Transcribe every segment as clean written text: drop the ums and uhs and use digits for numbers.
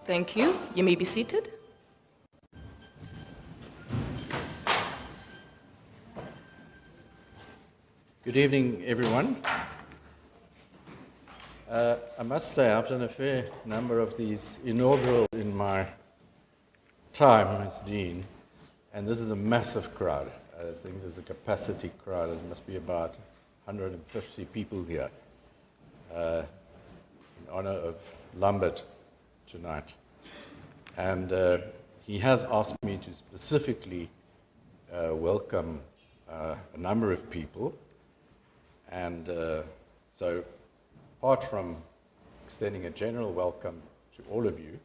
Thank you. You may be seated. Good evening, everyone. I must say I've done a fair number of these inaugurals in my time as dean, and this is a massive crowd. I think there's a capacity crowd. There must be about 150 people here in honor of Lambert tonight. And he has asked me to specifically welcome a number of people. And so, apart from extending a general welcome to all of you,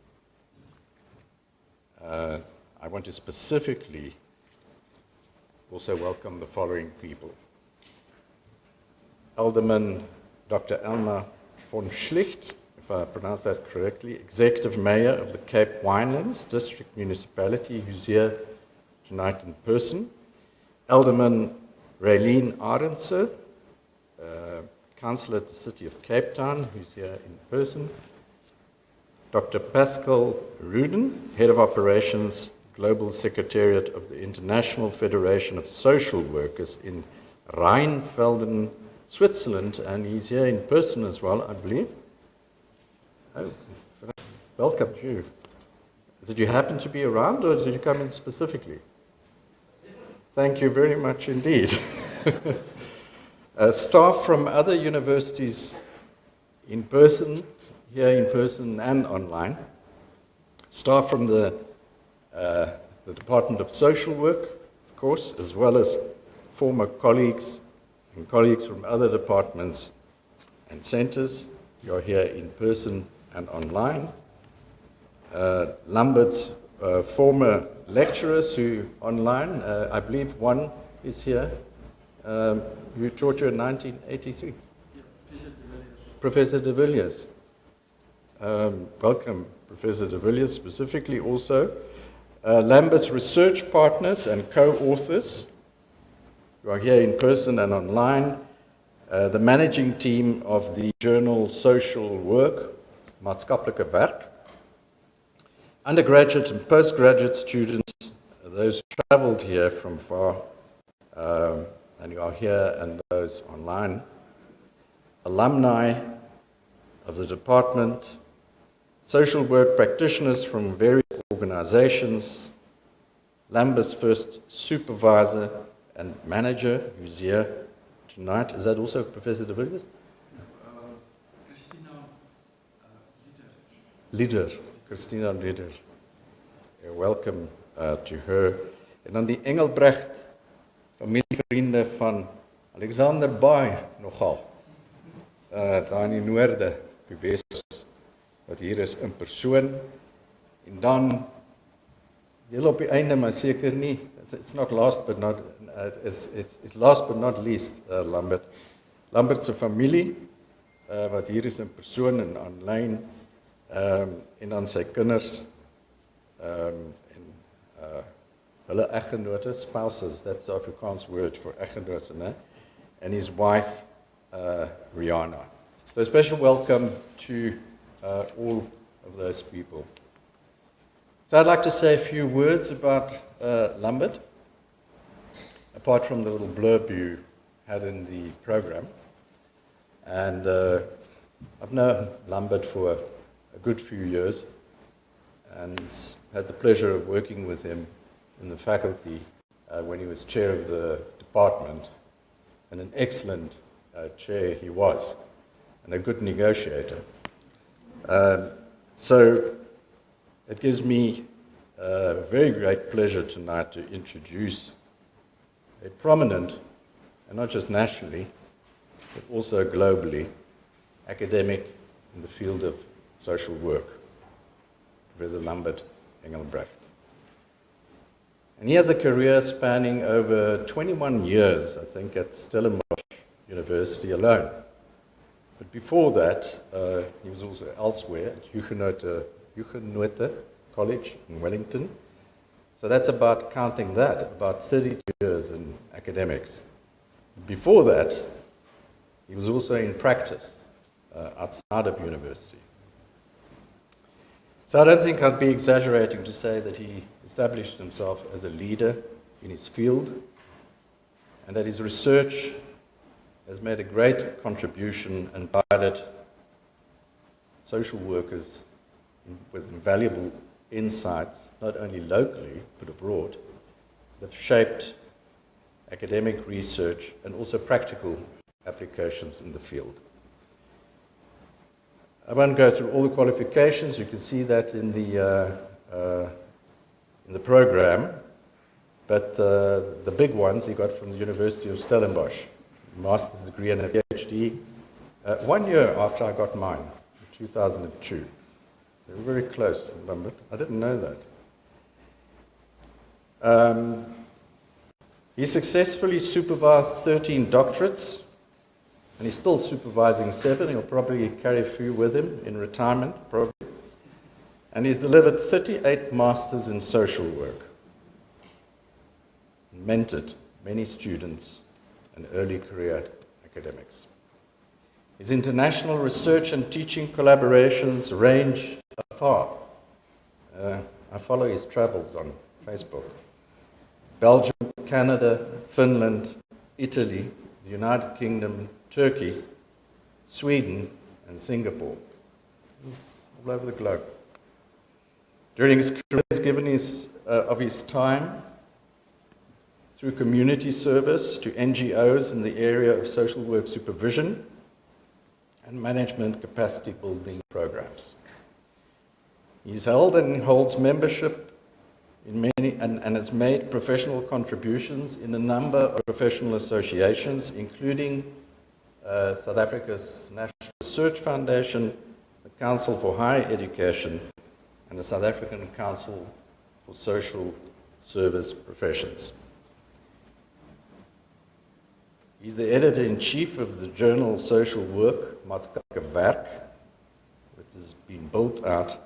I want to specifically also welcome the following people. Alderman Dr. Elna von Schlicht, if I pronounce that correctly, Executive Mayor of the Cape Winelands District Municipality, who's here tonight in person. Alderman Raylene Arendse, Councillor at the City of Cape Town, who's here in person. Dr. Pascal Ruden, Head of Operations, Global Secretariat of the International Federation of Social Workers in Rheinfelden, Switzerland, and he's here in person as well, I believe. Oh, welcome to you. Did you happen to be around, or did you come in specifically? Thank you very much indeed. Staff from other universities in person, here in person and online. Staff from the Department of Social Work, of course, as well as former colleagues and colleagues from other departments and centers. You're here in person and online. Lambert's former lecturers who online, I believe one is here, who taught you in 1983. Professor de Villiers. Welcome, Professor de Villiers, specifically also. Lambert's research partners and co-authors who are here in person and online. The managing team of the journal Social Work, Maatskaplike Werk. Undergraduate and postgraduate students, those who traveled here from far, and you are here, and those online. Alumni of the department, social work practitioners from various organizations, Lambert's first supervisor and manager, who's here tonight. Is that also Professor de Villiers? Christina Lieder. Welcome to her. En dan die Engelbrecht, familievriende van Alexander Baai nogal. Daar in die noorde, die Wes, wat hier is in persoon. En dan, heel op die einde, maar seker nie, it's not last but not, it's last but not least, Lambert. Lambert se familie, wat hier is in persoon en online, en dan sy kinders, en hulle eggenote, spouses, that's the Afrikaans word for eggenote, né? And his wife, Rihanna. So a special welcome to all of those people. So I'd like to say a few words about Lambert, apart from the little blurb you had in the program. And I've known Lambert for a good few years and had the pleasure of working with him in the faculty when he was chair of the department, and an excellent chair he was, and a good negotiator. So it gives me very great pleasure tonight to introduce a prominent, and not just nationally, but also globally, academic in the field of social work, Professor Lambert Engelbrecht. And he has a career spanning over 21 years, I think, at Stellenbosch University alone. But before that, he was also elsewhere at Huguenot College in Wellington. So that's about, counting that, about 32 years in academics. Before that, he was also in practice outside of university. So I don't think I'd be exaggerating to say that he established himself as a leader in his field, and that his research has made a great contribution and provided social workers with invaluable insights, not only locally but abroad, that have shaped academic research and also practical applications in the field. I won't go through all the qualifications. You can see that in the program, but the big ones he got from the University of Stellenbosch, master's degree and a PhD, 1 year after I got mine, in 2002. So we're very close, Lambert. I didn't know that. He successfully supervised 13 doctorates, and he's still supervising 7. He'll probably carry a few with him in retirement, probably. And he's delivered 38 masters in social work, and mentored many students and early career academics. His international research and teaching collaborations range far. I follow his travels on Facebook. Belgium, Canada, Finland, Italy, the United Kingdom, Turkey, Sweden, and Singapore. He's all over the globe. During his career, he's given of his time through community service to NGOs in the area of social work supervision and management capacity building programs. He's held and holds membership in many, and has made professional contributions in a number of professional associations, including South Africa's National Research Foundation, the Council for Higher Education, and the South African Council for Social Service Professions. He's the editor-in-chief of the journal Social Work, Maatskaplike Werk, which has been built out,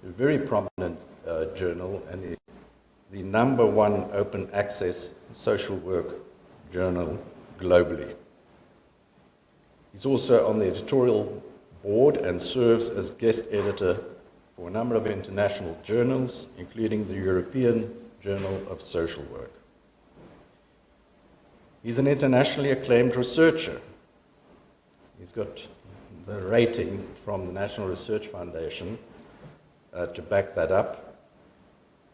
a very prominent journal, and is the #1 open access social work journal globally. He's also on the editorial board and serves as guest editor for a number of international journals, including the European Journal of Social Work. He's an internationally acclaimed researcher. He's got the rating from the National Research Foundation to back that up,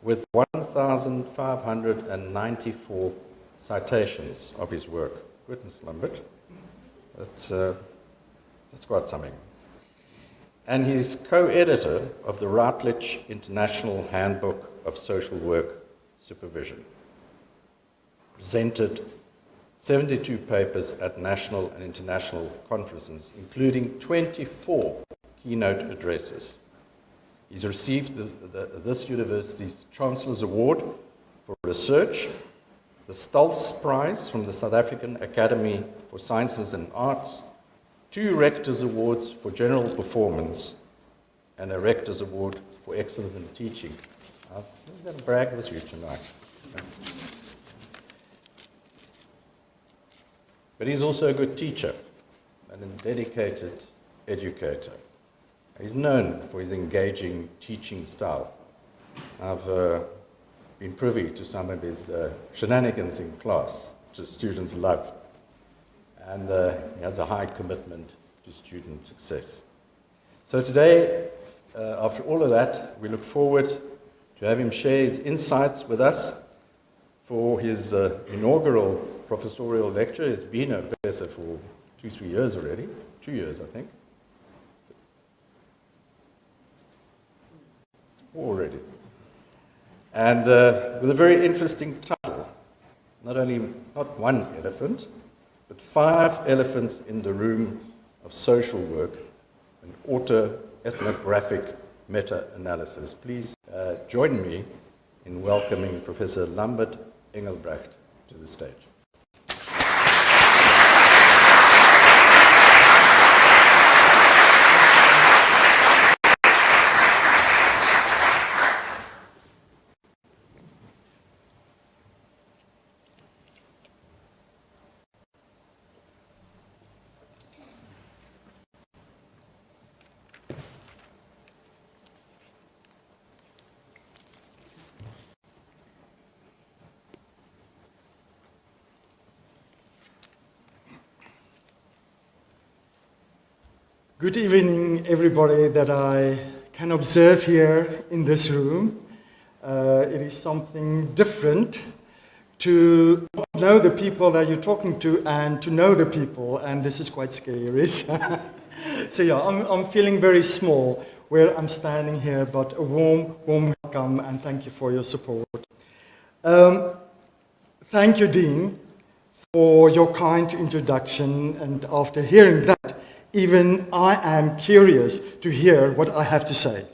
with 1,594 citations of his work. Goodness, Lambert. That's quite something. And he's co-editor of the Routledge International Handbook of Social Work Supervision. Presented 72 papers at national and international conferences, including 24 keynote addresses. He's received this university's Chancellor's Award for Research, the Stultz Prize from the South African Academy for Sciences and Arts, 2 Rector's Awards for General Performance, and a Rector's Award for Excellence in Teaching. I'm going to brag with you tonight. But he's also a good teacher and a dedicated educator. He's known for his engaging teaching style. I've been privy to some of his shenanigans in class, which the students love. And he has a high commitment to student success. So today, after all of that, we look forward to have him share his insights with us for his inaugural professorial lecture. He's been a professor for 2-3 years already, 2 years, I think. Already. And with a very interesting title, not one elephant, but 5 elephants in the room of social work, an autoethnographic meta-analysis. Please join me in welcoming Professor Lambert Engelbrecht to the stage. Good evening, everybody that I can observe here in this room. It is something different to not know the people that you're talking to and to know the people, and this is quite scary. So yeah, I'm feeling very small where I'm standing here, but a warm welcome and thank you for your support. Thank you, Dean, for your kind introduction, and after hearing that, even I am curious to hear what I have to say.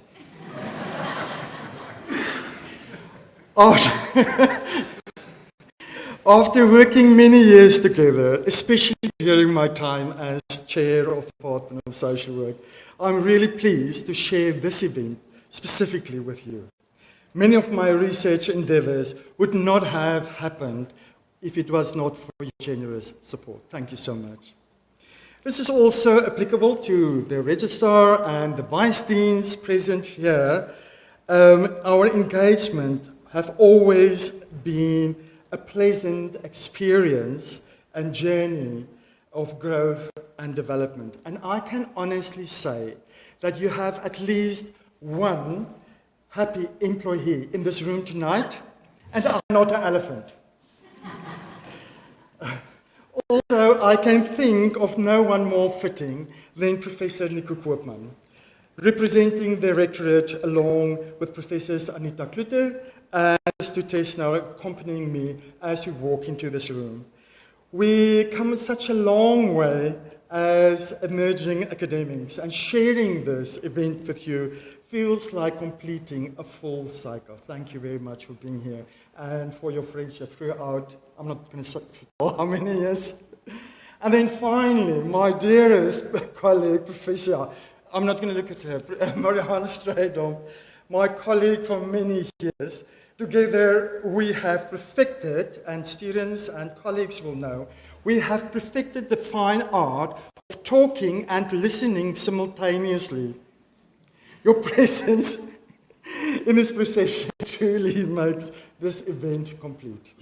After working many years together, especially during my time as chair of the Department of Social Work, I'm really pleased to share this event specifically with you. Many of my research endeavors would not have happened if it was not for your generous support. Thank you so much. This is also applicable to the registrar and the vice deans present here. Our engagement have always been a pleasant experience and journey of growth and development. And I can honestly say that you have at least one happy employee in this room tonight, and I'm not an elephant. Also, I can think of no one more fitting than Professor Nico Koopman, representing the Rectorate along with Professors Anita Klute and Stu Tesno accompanying me as we walk into this room. We come such a long way as emerging academics, and sharing this event with you feels like completing a full cycle. Thank you very much for being here and for your friendship throughout, I'm not going to say how many years. And then finally, my dearest colleague, Professor, I'm not going to look at her, Marianne Straydom, my colleague for many years. Together we have perfected, and students and colleagues will know, we have perfected the fine art of talking and listening simultaneously. Your presence in this procession truly makes this event complete.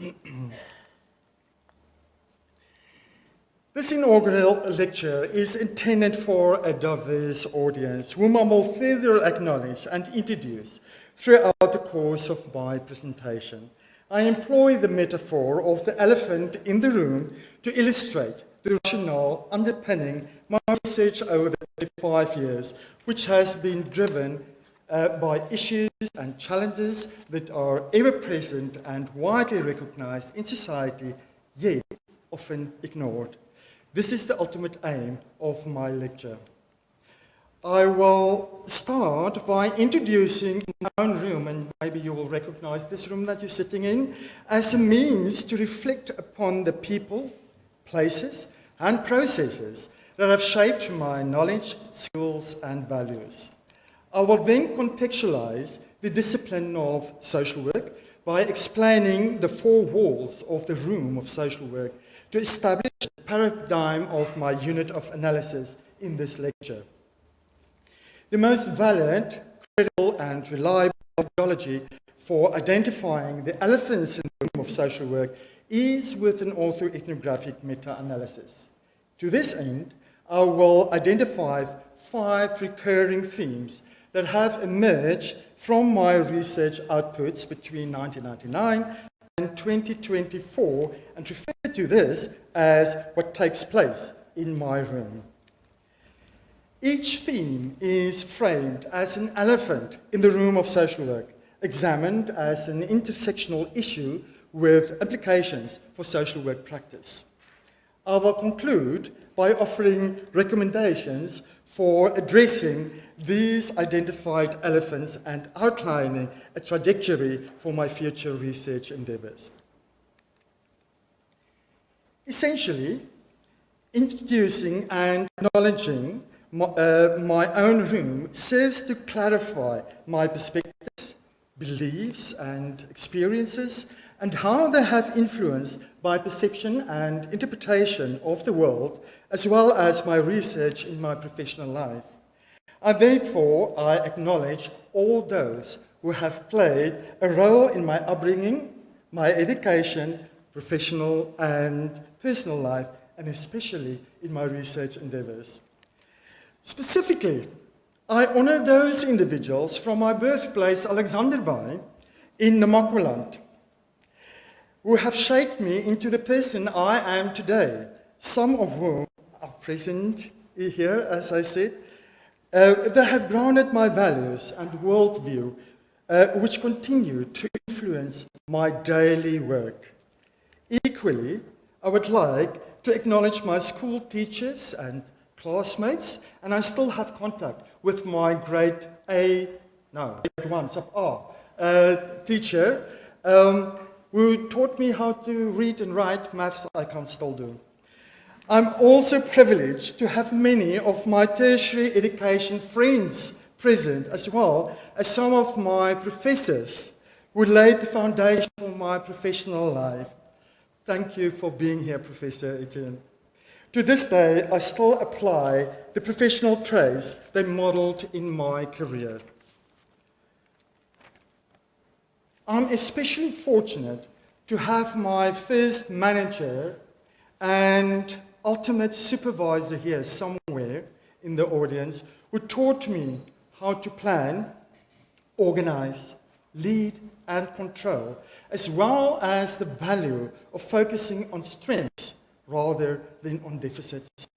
This inaugural lecture is intended for a diverse audience, whom I will further acknowledge and introduce throughout the course of my presentation. I employ the metaphor of the elephant in the room to illustrate the rationale underpinning my research over the 25 years, which has been driven by issues and challenges that are ever-present and widely recognized in society, yet often ignored. This is the ultimate aim of my lecture. I will start by introducing my own room, and maybe you will recognize this room that you're sitting in, as a means to reflect upon the people, places, and processes that have shaped my knowledge, skills, and values. I will then contextualize the discipline of social work by explaining the four walls of the room of social work to establish the paradigm of my unit of analysis in this lecture. The most valid, credible, and reliable methodology for identifying the elephants in the room of social work is with an autoethnographic meta-analysis. To this end, I will identify 5 recurring themes that have emerged from my research outputs between 1999 and 2024, and refer to this as what takes place in my room. Each theme is framed as an elephant in the room of social work, examined as an intersectional issue with implications for social work practice. I will conclude by offering recommendations for addressing these identified elephants and outlining a trajectory for my future research endeavors. Essentially, introducing and acknowledging my own room serves to clarify my perspectives, beliefs, and experiences, and how they have influenced my perception and interpretation of the world, as well as my research in my professional life. I acknowledge all those who have played a role in my upbringing, my education, professional and personal life, and especially in my research endeavors. Specifically, I honor those individuals from my birthplace, Alexanderby, in Namaqualand, who have shaped me into the person I am today, some of whom are present here, as I said. They have grounded my values and worldview, which continue to influence my daily work. Equally, I would like to acknowledge my school teachers and classmates, and I still have contact with my grade one, sub R, teacher, who taught me how to read and write. Maths I can still do. I'm also privileged to have many of my tertiary education friends present, as well as some of my professors who laid the foundation for my professional life. Thank you for being here, Professor Etienne. To this day, I still apply the professional traits they modeled in my career. I'm especially fortunate to have my first manager and ultimate supervisor here somewhere in the audience, who taught me how to plan, organize, lead, and control, as well as the value of focusing on strengths rather than on deficits.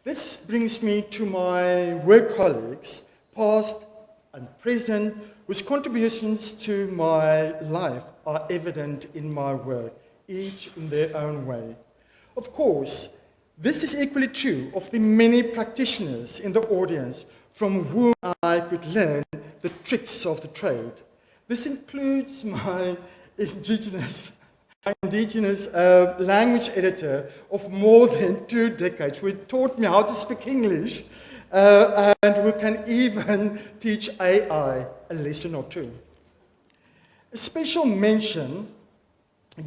This brings me to my work colleagues, past and present, whose contributions to my life are evident in my work, each in their own way. Of course, this is equally true of the many practitioners in the audience from whom I could learn the tricks of the trade. This includes my indigenous language editor of more than 2 decades, who taught me how to speak English, and who can even teach AI a lesson or 2. A special mention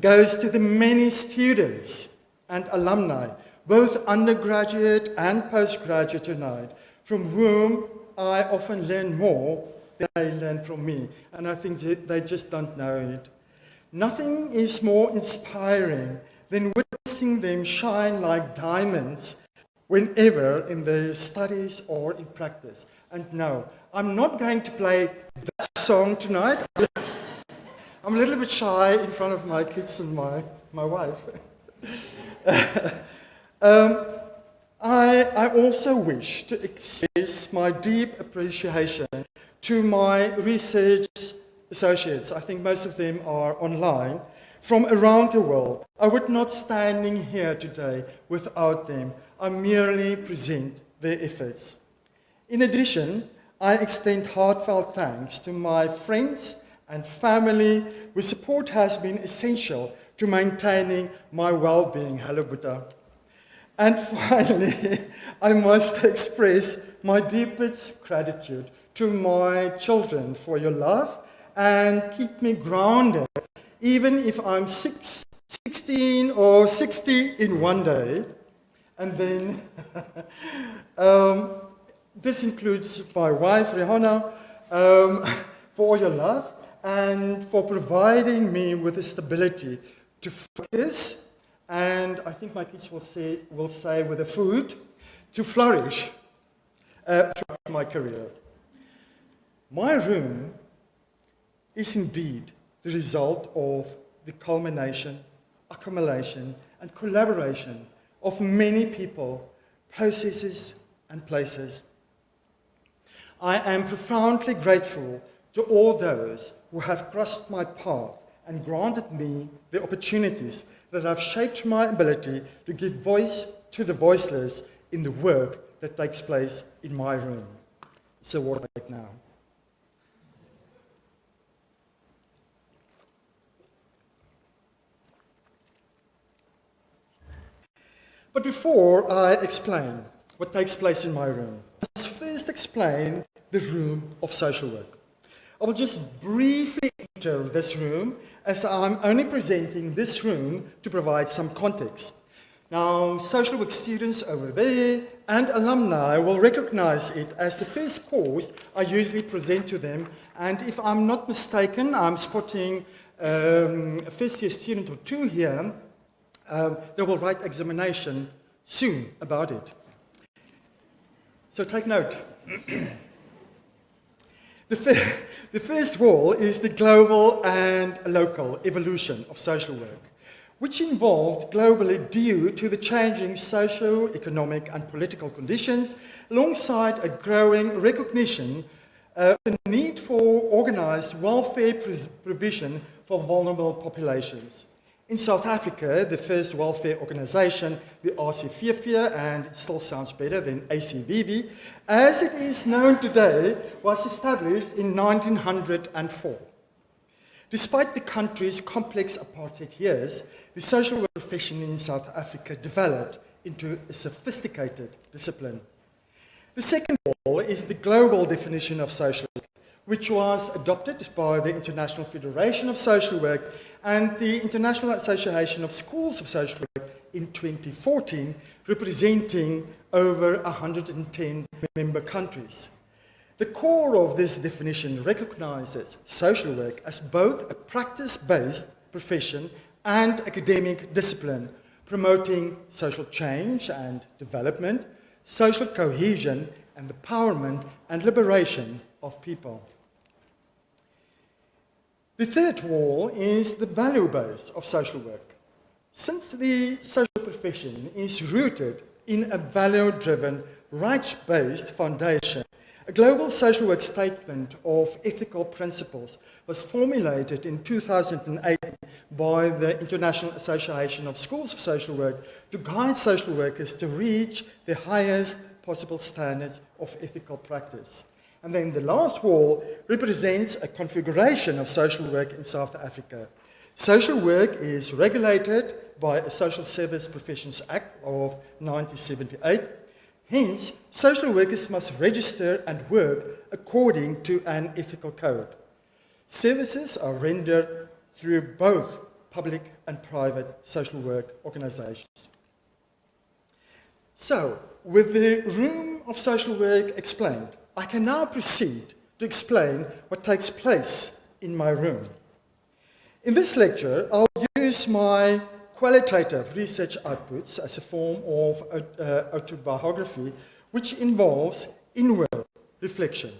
goes to the many students and alumni, both undergraduate and postgraduate tonight, from whom I often learn more than they learn from me, and I think they just don't know it. Nothing is more inspiring than witnessing them shine like diamonds whenever in their studies or in practice. And no, I'm not going to play that song tonight. I'm a little bit shy in front of my kids and my wife. I also wish to express my deep appreciation to my research associates. I think most of them are online, from around the world. I would not standing here today without them. I merely present their efforts. In addition, I extend heartfelt thanks to my friends and family whose support has been essential to maintaining my well-being. Hello, Buddha. And finally, I must express my deepest gratitude to my children for your love and keep me grounded even if I'm 16 or 60 in one day. And then this includes my wife, Rihanna, for all your love and for providing me with the stability to focus, and I think my kids will say with the food, to flourish throughout my career. My room is indeed the result of the culmination, accumulation, and collaboration of many people, processes, and places. I am profoundly grateful to all those who have crossed my path and granted me the opportunities that have shaped my ability to give voice to the voiceless in the work that takes place in my room. So what right now? But before I explain what takes place in my room, let's first explain the room of social work. I will just briefly enter this room, as I'm only presenting this room to provide some context. Now, social work students over there and alumni will recognize it as the first course I usually present to them, and if I'm not mistaken, I'm spotting a first-year student or two here. They will write examination soon about it. So take note. The first wall is the global and local evolution of social work, which evolved globally due to the changing socio-economic and political conditions, alongside a growing recognition of the need for organized welfare provision for vulnerable populations. In South Africa, the first welfare organization, the RCVV, and it still sounds better than ACVV, as it is known today, was established in 1904. Despite the country's complex apartheid years, the social work profession in South Africa developed into a sophisticated discipline. The second wall is the global definition of social work, which was adopted by the International Federation of Social Work and the International Association of Schools of Social Work in 2014, representing over 110 member countries. The core of this definition recognizes social work as both a practice-based profession and academic discipline, promoting social change and development, social cohesion, and empowerment and liberation of people. The third wall is the value base of social work. Since the social profession is rooted in a value-driven, rights-based foundation, a global social work statement of ethical principles was formulated in 2008 by the International Association of Schools of Social Work to guide social workers to reach the highest possible standards of ethical practice. And then the last wall represents a configuration of social work in South Africa. Social work is regulated by a Social Service Professions Act of 1978. Hence, social workers must register and work according to an ethical code. Services are rendered through both public and private social work organizations. So, with the room of social work explained, I can now proceed to explain what takes place in my room. In this lecture, I'll use my qualitative research outputs as a form of autobiography, which involves inward reflection.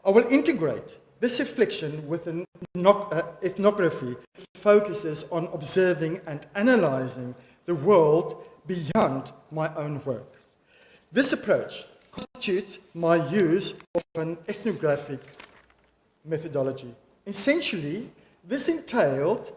I will integrate this reflection with an ethnography that focuses on observing and analyzing the world beyond my own work. This approach constitutes my use of an ethnographic methodology. Essentially, this entailed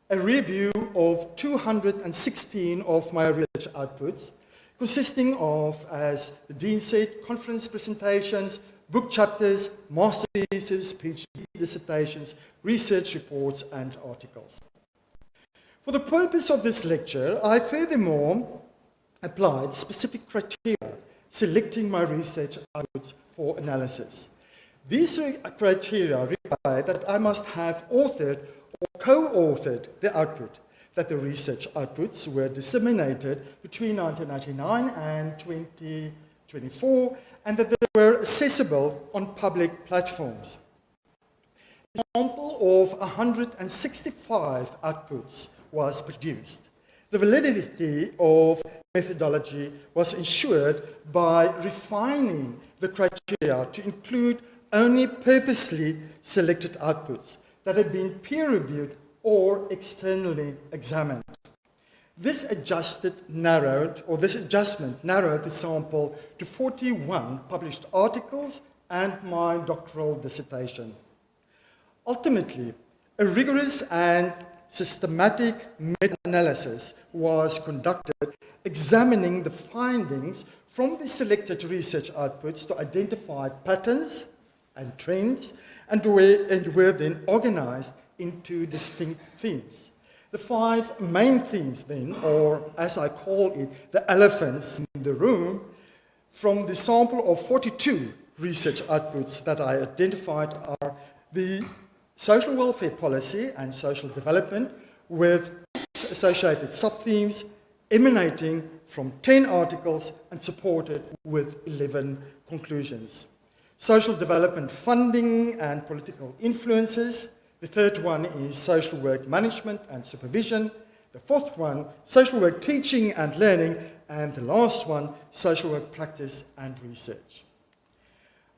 a review of 216 of my research outputs, consisting of, as the Dean said, conference presentations, book chapters, master theses, PhD dissertations, research reports, and articles. For the purpose of this lecture, I furthermore applied specific criteria selecting my research outputs for analysis. These criteria require that I must have authored or co-authored the output, that the research outputs were disseminated between 1999 and 2024, and that they were accessible on public platforms. An example of 165 outputs was produced. The validity of methodology was ensured by refining the criteria to include only purposely selected outputs that had been peer-reviewed or externally examined. This adjustment narrowed the sample to 41 published articles and my doctoral dissertation. Ultimately, a rigorous and systematic meta-analysis was conducted, examining the findings from the selected research outputs to identify patterns and trends, and were then organized into distinct themes. The 5 main themes then, or as I call it, the elephants in the room, from the sample of 42 research outputs that I identified are the social welfare policy and social development, with associated sub-themes emanating from 10 articles and supported with 11 conclusions. Social development funding and political influences. The third one is social work management and supervision. The fourth one, social work teaching and learning. And the last one, social work practice and research.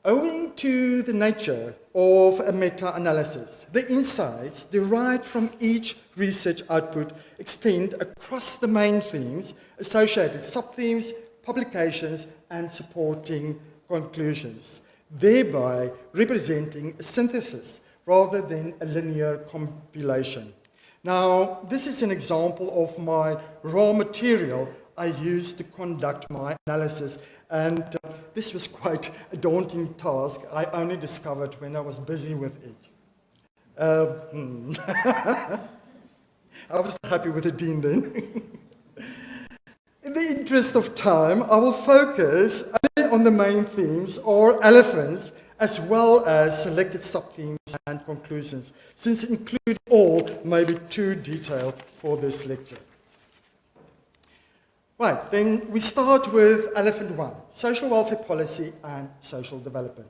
Owing to the nature of a meta-analysis, the insights derived from each research output extend across the main themes, associated sub-themes, publications, and supporting conclusions, thereby representing a synthesis rather than a linear compilation. Now, this is an example of my raw material I used to conduct my analysis, and this was quite a daunting task. I only discovered when I was busy with it. I was happy with the dean then. In the interest of time, I will focus only on the main themes or elephants, as well as selected sub-themes and conclusions, since including all may be too detailed for this lecture. Right, then we start with elephant 1, social welfare policy and social development.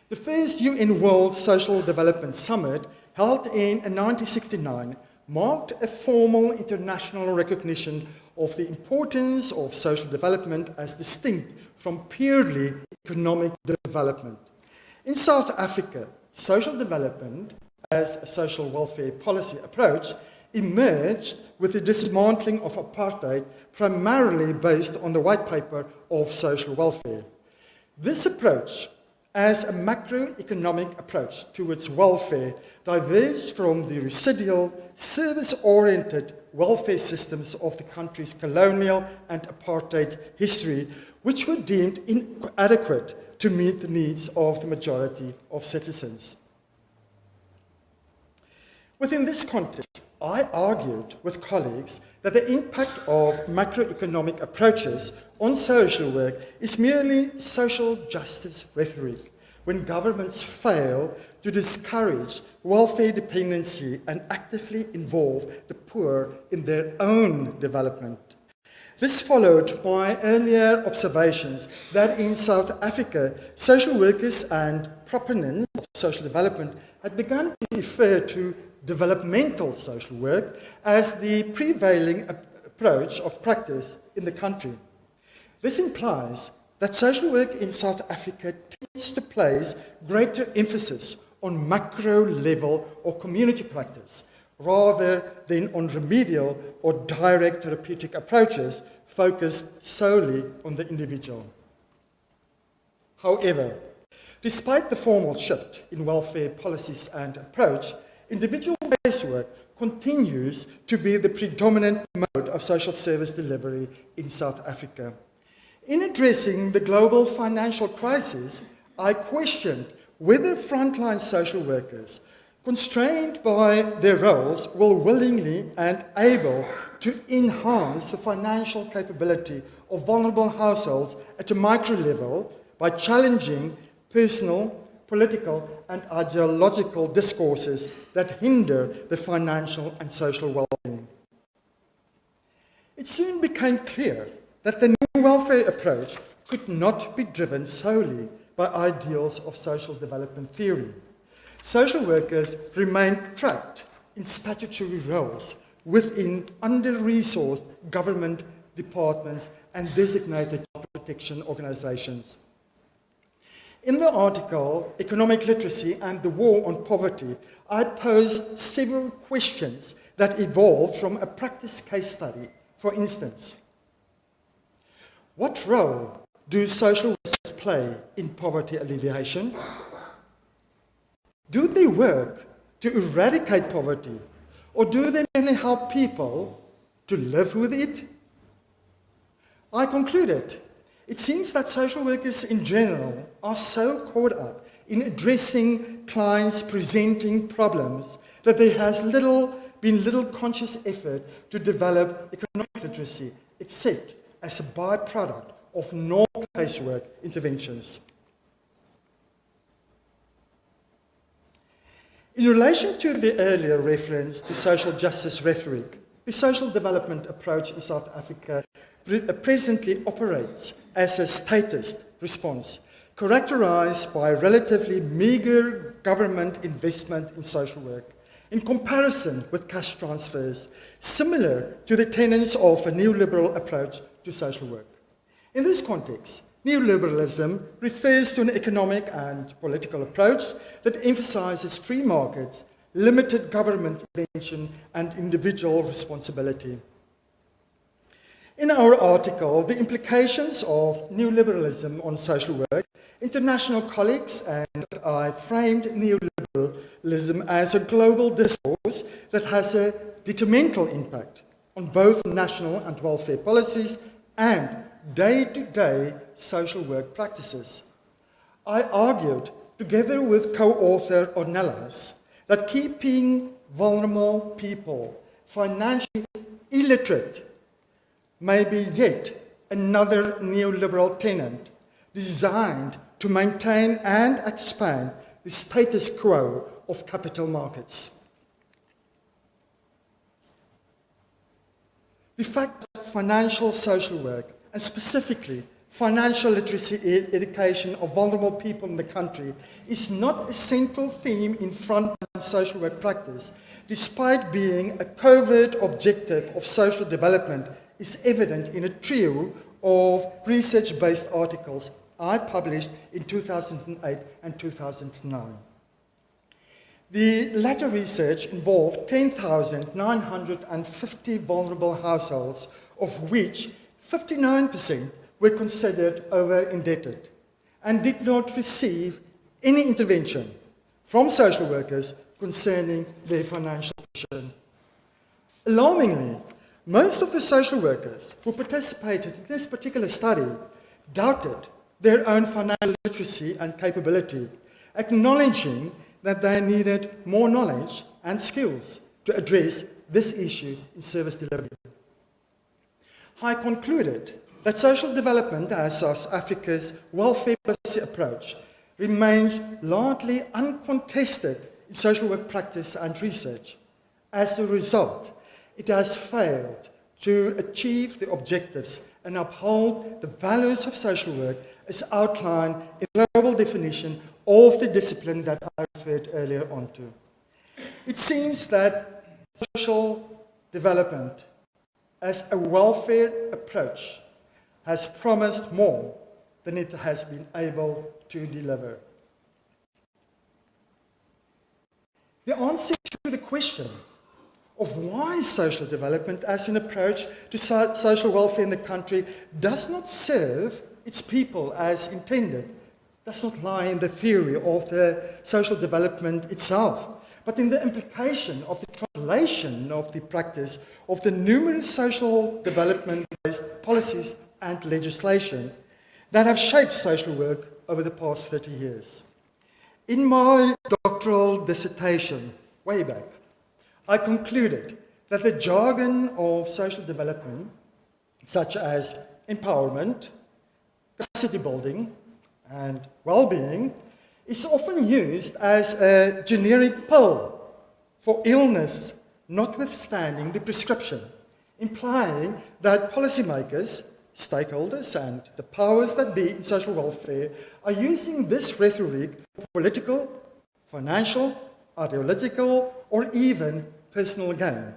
The first UN World Social Development Summit, held in 1969, marked a formal international recognition of the importance of social development as distinct from purely economic development. In South Africa, social development as a social welfare policy approach emerged with the dismantling of apartheid, primarily based on the white paper of social welfare. This approach, as a macroeconomic approach towards welfare, diverged from the residual, service-oriented welfare systems of the country's colonial and apartheid history, which were deemed inadequate to meet the needs of the majority of citizens. Within this context, I argued with colleagues that the impact of macroeconomic approaches on social work is merely social justice rhetoric when governments fail to discourage welfare dependency and actively involve the poor in their own development. This followed my earlier observations that in South Africa, social workers and proponents of social development had begun to refer to developmental social work as the prevailing approach of practice in the country. This implies that social work in South Africa tends to place greater emphasis on macro level or community practice, rather than on remedial or direct therapeutic approaches focused solely on the individual. However, despite the formal shift in welfare policies and approach, individual-based work continues to be the predominant mode of social service delivery in South Africa. In addressing the global financial crisis, I questioned whether frontline social workers, constrained by their roles, were willingly and able to enhance the financial capability of vulnerable households at a micro level by challenging personal, political, and ideological discourses that hinder the financial and social well-being. It soon became clear that the new welfare approach could not be driven solely by ideals of social development theory. Social workers remained trapped in statutory roles within under-resourced government departments and designated child protection organizations. In the article, Economic Literacy and the War on Poverty, I posed several questions that evolved from a practice case study. For instance, what role do social workers play in poverty alleviation? Do they work to eradicate poverty, or do they only help people to live with it? I concluded, it seems that social workers in general are so caught up in addressing clients presenting problems that there has been little conscious effort to develop economic literacy, except as a byproduct of normal casework interventions. In relation to the earlier reference to social justice rhetoric, the social development approach in South Africa presently operates as a statist response, characterized by relatively meager government investment in social work, in comparison with cash transfers, similar to the tenets of a neoliberal approach to social work. In this context, neoliberalism refers to an economic and political approach that emphasizes free markets, limited government intervention, and individual responsibility. In our article, The Implications of Neoliberalism on Social Work, international colleagues and I framed neoliberalism as a global discourse that has a detrimental impact on both national and welfare policies and day-to-day social work practices. I argued, together with co-author Ornelas, that keeping vulnerable people financially illiterate may be yet another neoliberal tenet designed to maintain and expand the status quo of capital markets. The fact that financial social work, and specifically financial literacy education of vulnerable people in the country, is not a central theme in frontline social work practice, despite being a covert objective of social development, is evident in a trio of research-based articles I published in 2008 and 2009. The latter research involved 10,950 vulnerable households, of which 59% were considered over-indebted and did not receive any intervention from social workers concerning their financial position. Alarmingly, most of the social workers who participated in this particular study doubted their own financial literacy and capability, acknowledging that they needed more knowledge and skills to address this issue in service delivery. I concluded that social development as South Africa's welfare policy approach remains largely uncontested in social work practice and research. As a result, it has failed to achieve the objectives and uphold the values of social work as outlined in the global definition of the discipline that I referred earlier on to. It seems that social development as a welfare approach has promised more than it has been able to deliver. The answer to the question of why social development as an approach to social welfare in the country does not serve its people as intended does not lie in the theory of the social development itself, but in the implication of the translation of the practice of the numerous social development-based policies and legislation that have shaped social work over the past 30 years. In my doctoral dissertation, way back, I concluded that the jargon of social development, such as empowerment, capacity building, and well-being, is often used as a generic pill for illness, notwithstanding the prescription, implying that policymakers, stakeholders, and the powers that be in social welfare are using this rhetoric for political, financial, ideological, or even personal gain.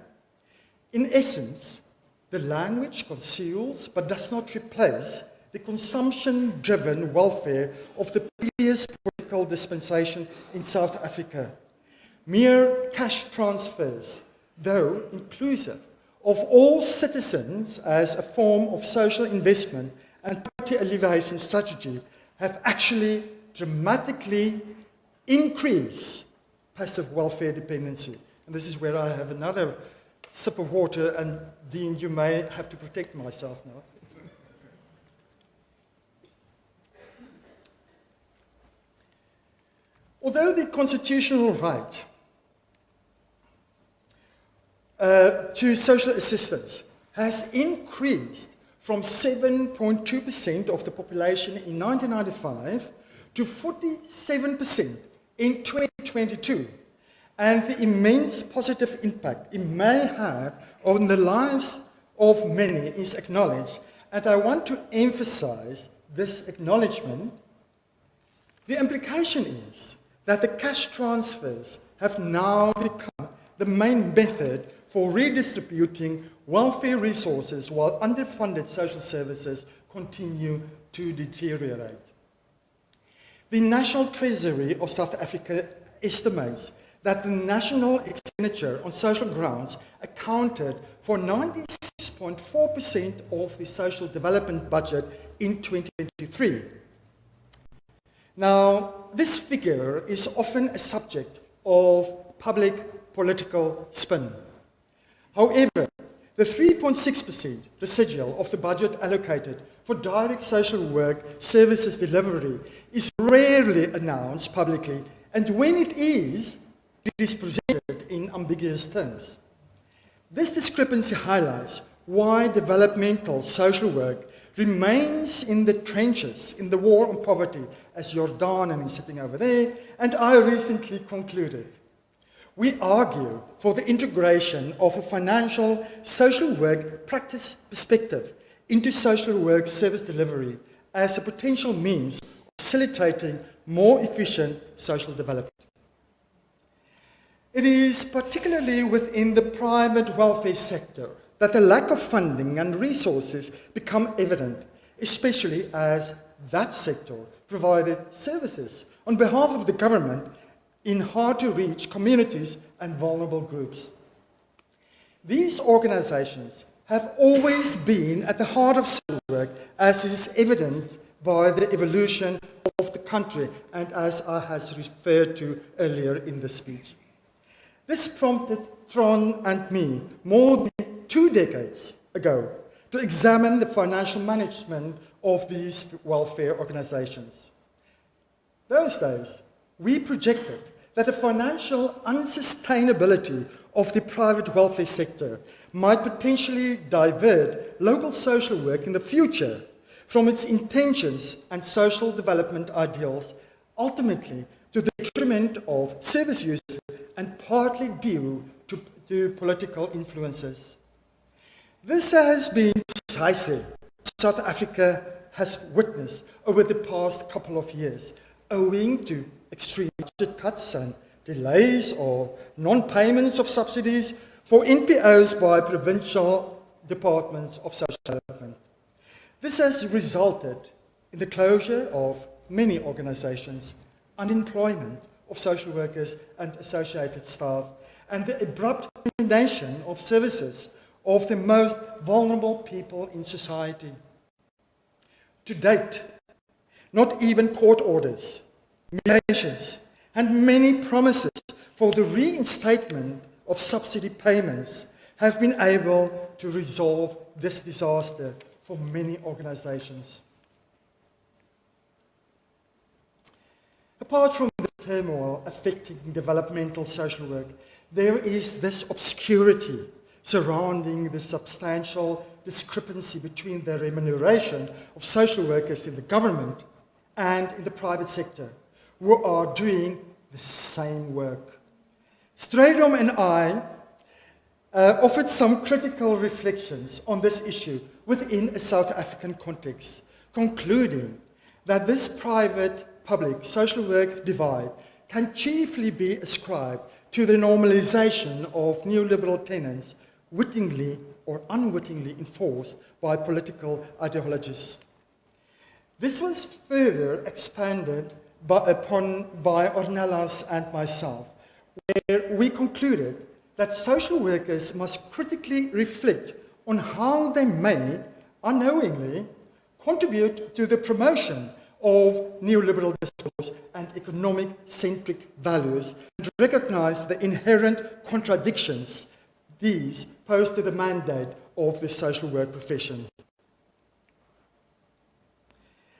In essence, the language conceals but does not replace the consumption-driven welfare of the previous political dispensation in South Africa. Mere cash transfers, though inclusive of all citizens as a form of social investment and poverty alleviation strategy, have actually dramatically increased passive welfare dependency. And this is where I have another sip of water, and Dean, you may have to protect myself now. Although the constitutional right to social assistance has increased from 7.2% of the population in 1995 to 47% in 2022, and the immense positive impact it may have on the lives of many is acknowledged, and I want to emphasize this acknowledgement. The implication is that the cash transfers have now become the main method for redistributing welfare resources while underfunded social services continue to deteriorate. The National Treasury of South Africa estimates that the national expenditure on social grounds accounted for 96.4% of the social development budget in 2023. Now, this figure is often a subject of public political spin. However, the 3.6% residual of the budget allocated for direct social work services delivery is rarely announced publicly, and when it is presented in ambiguous terms. This discrepancy highlights why developmental social work remains in the trenches in the war on poverty, as Jordan is sitting over there, and I recently concluded. We argue for the integration of a financial social work practice perspective into social work service delivery as a potential means of facilitating more efficient social development. It is particularly within the private welfare sector that the lack of funding and resources become evident, especially as that sector provided services on behalf of the government in hard-to-reach communities and vulnerable groups. These organizations have always been at the heart of social work, as is evident by the evolution of the country and as I has referred to earlier in the speech. This prompted Tron and me more than 2 decades ago to examine the financial management of these welfare organizations. Those days, we projected that the financial unsustainability of the private welfare sector might potentially divert local social work in the future from its intentions and social development ideals, ultimately to the detriment of service users and partly due to political influences. This has been precisely what South Africa has witnessed over the past couple of years, owing to extreme budget cuts and delays or non-payments of subsidies for NPOs by provincial departments of social development. This has resulted in the closure of many organizations, unemployment of social workers and associated staff, and the abrupt termination of services of the most vulnerable people in society. To date, not even court orders, mediations, and many promises for the reinstatement of subsidy payments have been able to resolve this disaster for many organizations. Apart from the turmoil affecting developmental social work, there is this obscurity surrounding the substantial discrepancy between the remuneration of social workers in the government and in the private sector, who are doing the same work. Strydom and I offered some critical reflections on this issue within a South African context, concluding that this private-public social work divide can chiefly be ascribed to the normalization of neoliberal tenets wittingly or unwittingly enforced by political ideologies. This was further expanded upon by Ornelas and myself, where we concluded that social workers must critically reflect on how they may, unknowingly, contribute to the promotion of neoliberal discourse and economic-centric values, and recognize the inherent contradictions these pose to the mandate of the social work profession.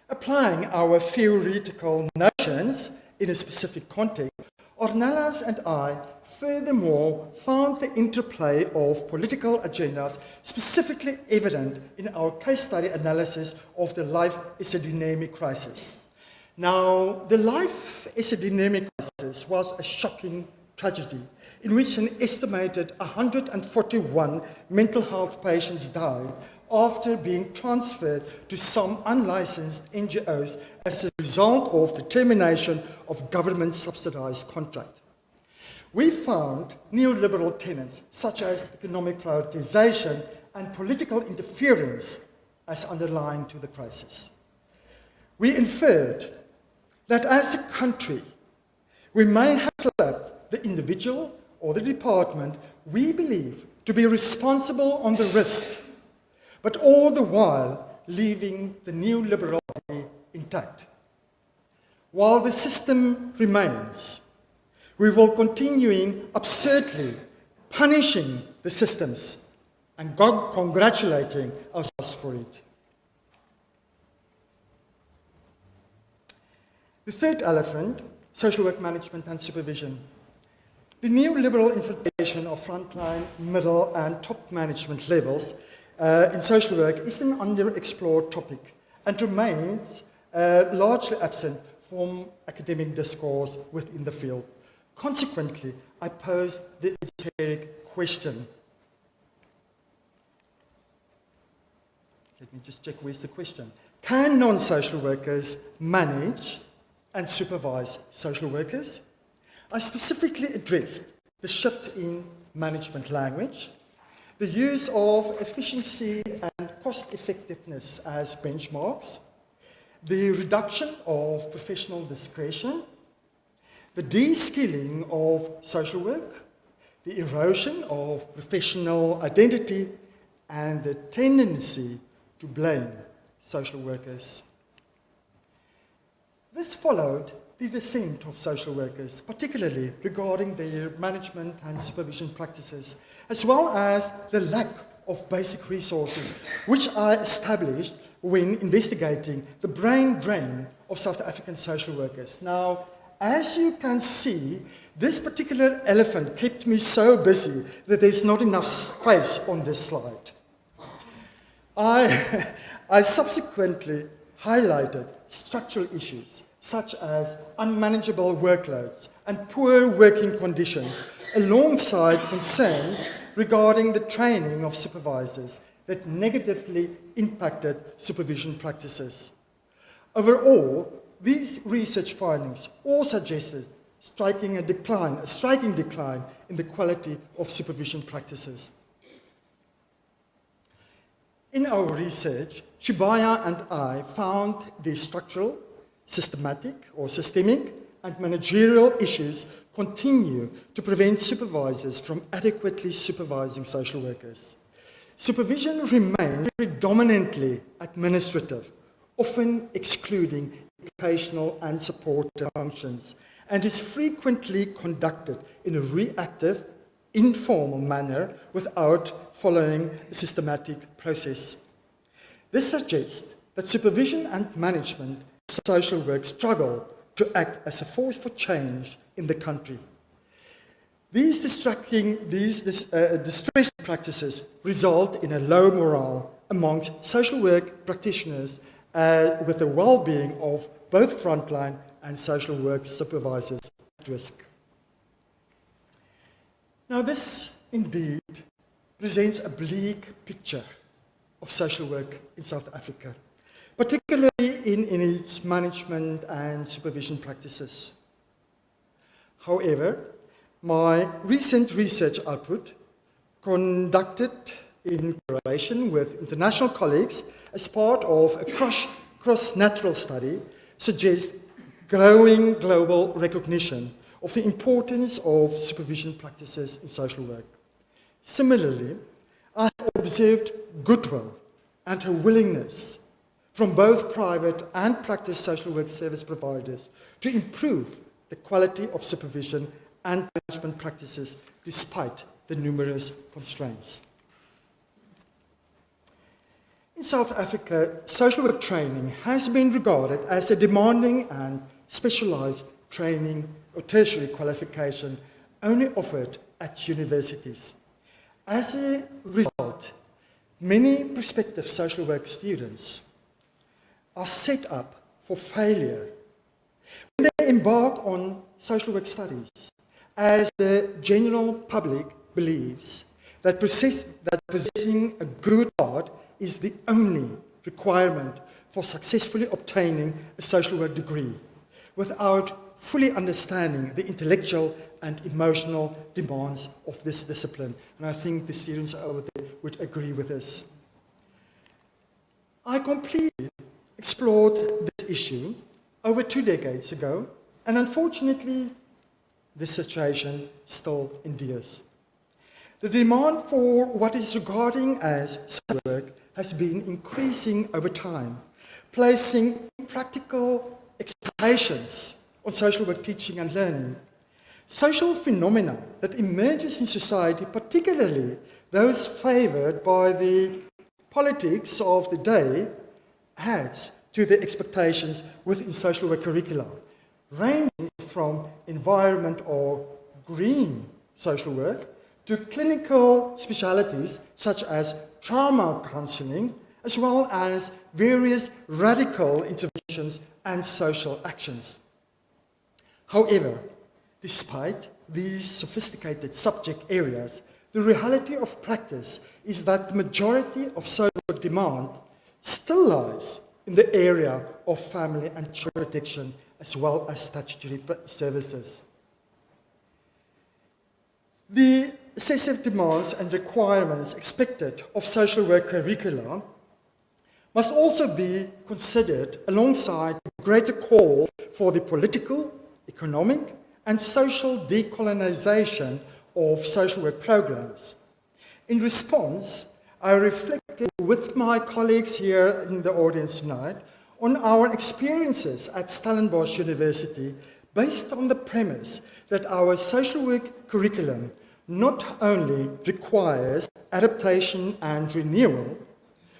Applying our theoretical notions in a specific context, Ornelas and I furthermore found the interplay of political agendas specifically evident in our case study analysis of the life as a dynamic crisis. Now, the life as a dynamic crisis was a shocking tragedy in which an estimated 141 mental health patients died after being transferred to some unlicensed NGOs as a result of the termination of government-subsidized contract. We found neoliberal tenets such as economic privatization and political interference as underlying to the crisis. We inferred that as a country, we may have slapped the individual or the department we believe to be responsible on the risk, but all the while leaving the neoliberal body intact. While the system remains, we will continue absurdly punishing the systems and congratulating ourselves for it. The third elephant, social work management and supervision. The neoliberal infiltration of frontline, middle, and top management levels in social work is an underexplored topic and remains largely absent from academic discourse within the field. Consequently, I pose the esoteric question. Let me just check where's the question. Can non-social workers manage and supervise social workers? I specifically addressed the shift in management language, the use of efficiency and cost effectiveness as benchmarks, the reduction of professional discretion, the de-skilling of social work, the erosion of professional identity, and the tendency to blame social workers. This followed the descent of social workers, particularly regarding their management and supervision practices, as well as the lack of basic resources, which I established when investigating the brain drain of South African social workers. Now, as you can see, this particular elephant kept me so busy that there's not enough space on this slide. I subsequently highlighted structural issues such as unmanageable workloads and poor working conditions, alongside concerns regarding the training of supervisors that negatively impacted supervision practices. Overall, these research findings all suggested a striking decline in the quality of supervision practices. In our research, Shibaya and I found the structural, systemic, and managerial issues continue to prevent supervisors from adequately supervising social workers. Supervision remains predominantly administrative, often excluding educational and supportive functions, and is frequently conducted in a reactive, informal manner without following a systematic process. This suggests that supervision and management social work struggle to act as a force for change in the country. These distressing practices result in a low morale amongst social work practitioners with the well-being of both frontline and social work supervisors at risk. Now, this indeed presents a bleak picture of social work in South Africa, particularly in its management and supervision practices. However, my recent research output, conducted in collaboration with international colleagues as part of a cross-natural study, suggests growing global recognition of the importance of supervision practices in social work. Similarly, I have observed goodwill and a willingness from both private and practice social work service providers to improve the quality of supervision and management practices despite the numerous constraints. In South Africa, social work training has been regarded as a demanding and specialized training or tertiary qualification only offered at universities. As a result, many prospective social work students are set up for failure when they embark on social work studies, as the general public believes that possessing a good heart is the only requirement for successfully obtaining a social work degree, without fully understanding the intellectual and emotional demands of this discipline. And I think the students over there would agree with this. I completely explored this issue over 2 decades ago, and unfortunately, this situation still endures. The demand for what is regarded as social work has been increasing over time, placing practical expectations on social work teaching and learning. Social phenomena that emerges in society, particularly those favored by the politics of the day, adds to the expectations within social work curricula, ranging from environment or green social work to clinical specialities such as trauma counseling, as well as various radical interventions and social actions. However, despite these sophisticated subject areas, the reality of practice is that the majority of social work demand still lies in the area of family and child protection, as well as statutory services. The excessive demands and requirements expected of social work curricula must also be considered alongside the greater call for the political, economic, and social decolonization of social work programs. In response, I reflected with my colleagues here in the audience tonight on our experiences at Stellenbosch University, based on the premise that our social work curriculum not only requires adaptation and renewal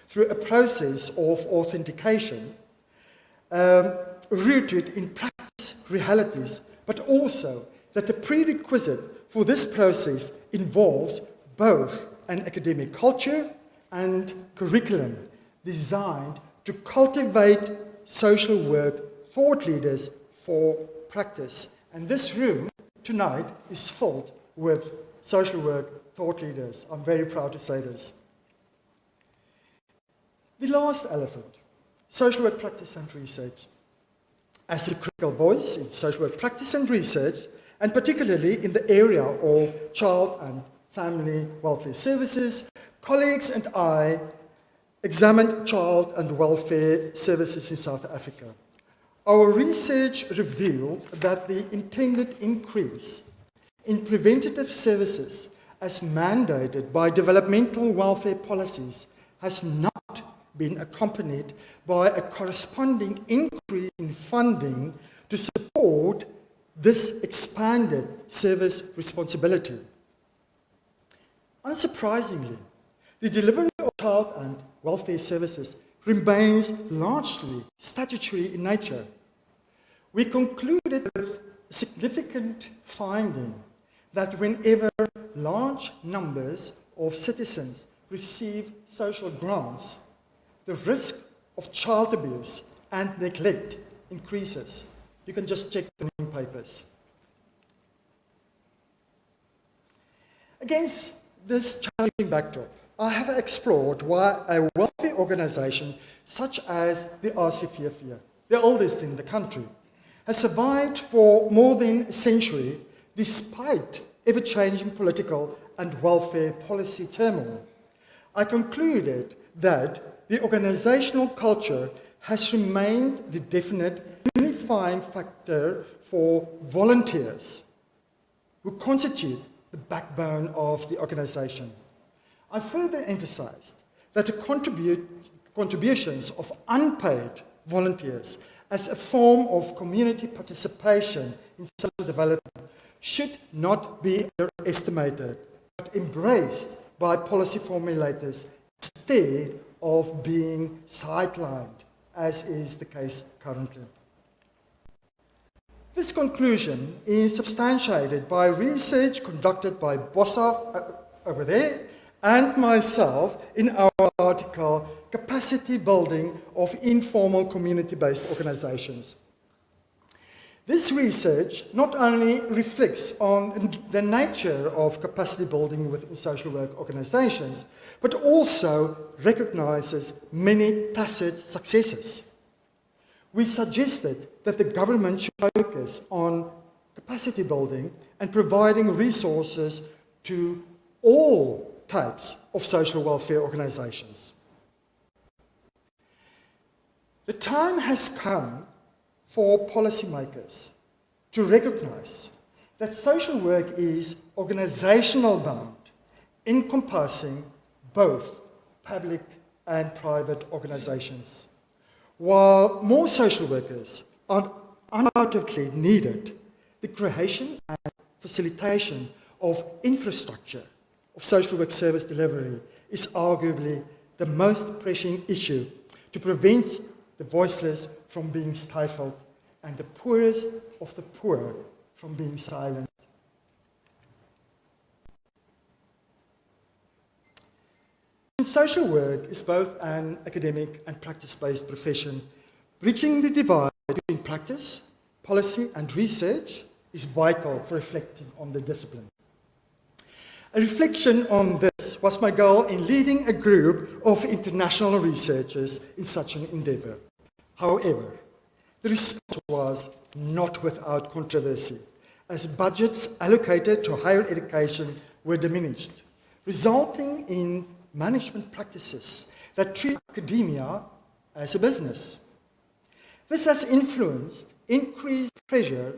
through a process of authentication rooted in practice realities, but also that the prerequisite for this process involves both an academic culture and curriculum designed to cultivate social work thought leaders for practice. And this room tonight is filled with social work thought leaders. I'm very proud to say this. The last elephant, social work practice and research. As a critical voice in social work practice and research, and particularly in the area of child and family welfare services, colleagues and I examined child and welfare services in South Africa. Our research revealed that the intended increase in preventative services as mandated by developmental welfare policies has not been accompanied by a corresponding increase in funding to support this expanded service responsibility. Unsurprisingly, the delivery of child and welfare services remains largely statutory in nature. We concluded with significant finding that whenever large numbers of citizens receive social grants, the risk of child abuse and neglect increases. You can just check the main papers. Against this challenging backdrop, I have explored why a welfare organization such as the RCVV, the oldest in the country, has survived for more than a century despite ever-changing political and welfare policy turmoil. I concluded that the organizational culture has remained the definite unifying factor for volunteers who constitute the backbone of the organization. I further emphasized that the contributions of unpaid volunteers as a form of community participation in social development should not be underestimated, but embraced by policy formulators instead of being sidelined, as is the case currently. This conclusion is substantiated by research conducted by Boshoff over there and myself in our article, Capacity Building of Informal Community-Based Organizations. This research not only reflects on the nature of capacity building within social work organizations, but also recognizes many tacit successes. We suggested that the government should focus on capacity building and providing resources to all types of social welfare organizations. The time has come for policymakers to recognize that social work is organizational bound, encompassing both public and private organizations. While more social workers are undoubtedly needed, the creation and facilitation of infrastructure of social work service delivery is arguably the most pressing issue to prevent the voiceless from being stifled and the poorest of the poor from being silenced. Social work is both an academic and practice-based profession. Bridging the divide between practice, policy, and research is vital for reflecting on the discipline. A reflection on this was my goal in leading a group of international researchers in such an endeavor. However, the response was not without controversy, as budgets allocated to higher education were diminished, resulting in management practices that treat academia as a business. This has influenced increased pressure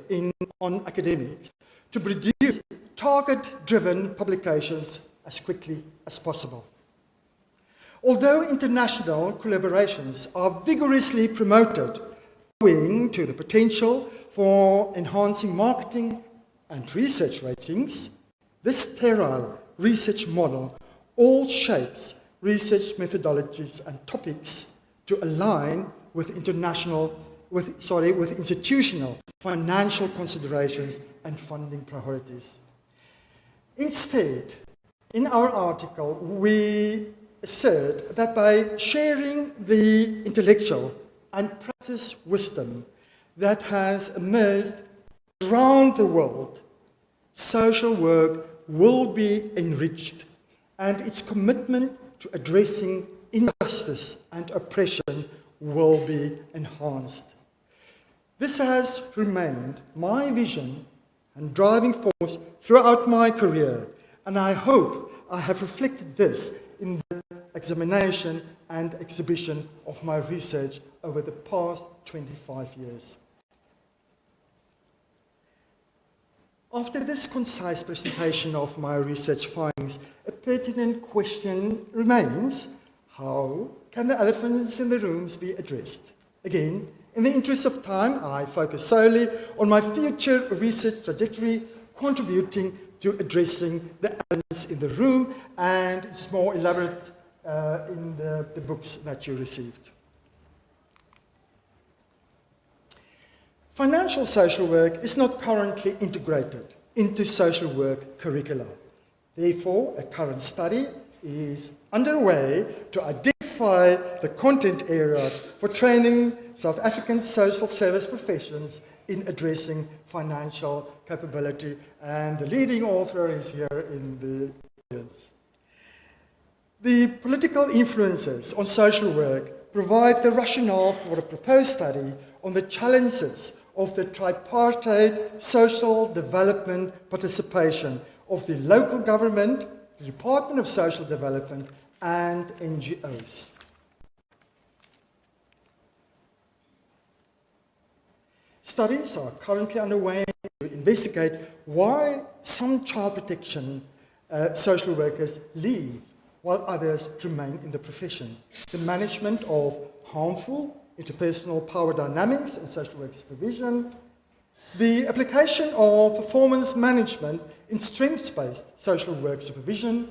on academics to produce target-driven publications as quickly as possible. Although international collaborations are vigorously promoted, owing to the potential for enhancing marketing and research ratings, this sterile research model all shapes research methodologies and topics to align with institutional financial considerations and funding priorities. Instead, in our article, we assert that by sharing the intellectual and practice wisdom that has emerged around the world, social work will be enriched and its commitment to addressing injustice and oppression will be enhanced. This has remained my vision and driving force throughout my career, and I hope I have reflected this in the examination and exhibition of my research over the past 25 years. After this concise presentation of my research findings, a pertinent question remains: how can the elephants in the rooms be addressed? Again, in the interest of time, I focus solely on my future research trajectory, contributing to addressing the elephants in the room, and it's more elaborate in the books that you received. Financial social work is not currently integrated into social work curricula. Therefore, a current study is underway to identify the content areas for training South African social service professions in addressing financial capability. And the leading author is here in the audience. The political influences on social work provide the rationale for a proposed study on the challenges of the tripartite social development participation of the local government, the Department of Social Development, and NGOs. Studies are currently underway to investigate why some child protection social workers leave while others remain in the profession. The management of harmful interpersonal power dynamics in social work supervision, the application of performance management in strengths-based social work supervision,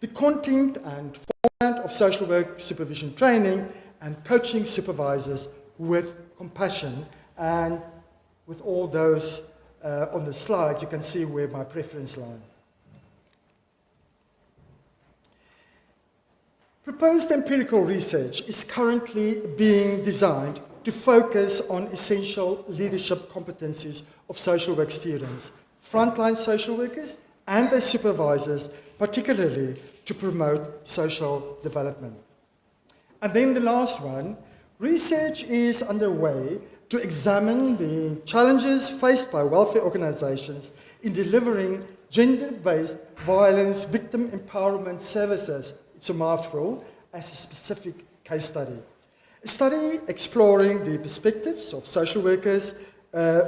the content and format of social work supervision training, and coaching supervisors with compassion. And with all those on the slide, you can see where my preference lies. Proposed empirical research is currently being designed to focus on essential leadership competencies of social work students, frontline social workers, and their supervisors, particularly to promote social development. And then the last one, research is underway to examine the challenges faced by welfare organizations in delivering gender-based violence victim empowerment services. It's a mouthful, as a specific case study. A study exploring the perspectives of social workers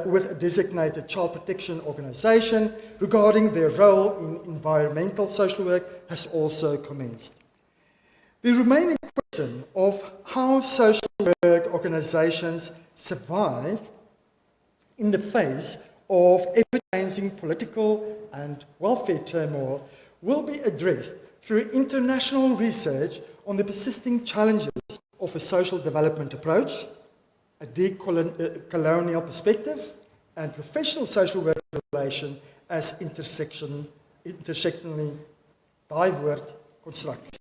with a designated child protection organization regarding their role in environmental social work has also commenced. The remaining question of how social work organizations survive in the face of ever-changing political and welfare turmoil will be addressed through international research on the persisting challenges of a social development approach, a decolonial perspective, and professional social work relation as intersectionally diverse constructs.